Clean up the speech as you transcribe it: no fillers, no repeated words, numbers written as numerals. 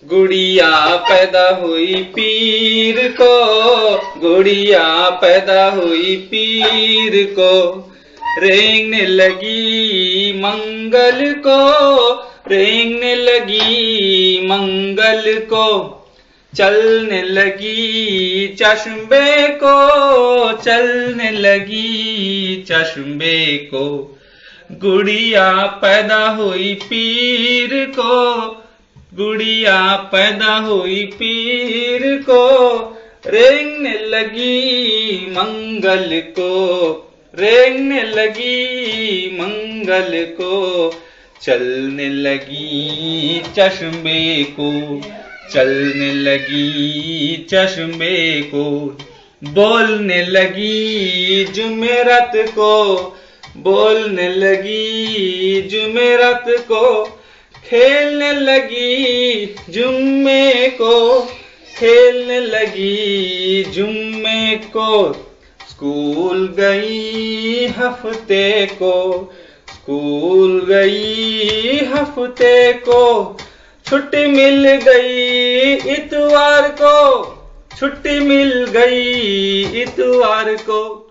गुड़िया पैदा हुई पीर को, गुड़िया पैदा हुई पीर को, रेंगने लगी मंगल को, रेंगने लगी मंगल को, चलने लगी चश्मे को, चलने लगी चश्मे को, गुड़िया पैदा हुई पीर को, गुड़िया पैदा हुई पीर को, रेंगने लगी मंगल को, रेंगने लगी मंगल को, चलने लगी चश्मे को, चलने लगी चश्मे को, बोलने लगी जुमेरात को, बोलने लगी जुमेरात को, खेलने लगी जुम्मे को, खेलने लगी जुम्मे को, स्कूल गई हफ्ते को, स्कूल गई हफ्ते को, छुट्टी मिल गई इतवार को, छुट्टी मिल गई इतवार को।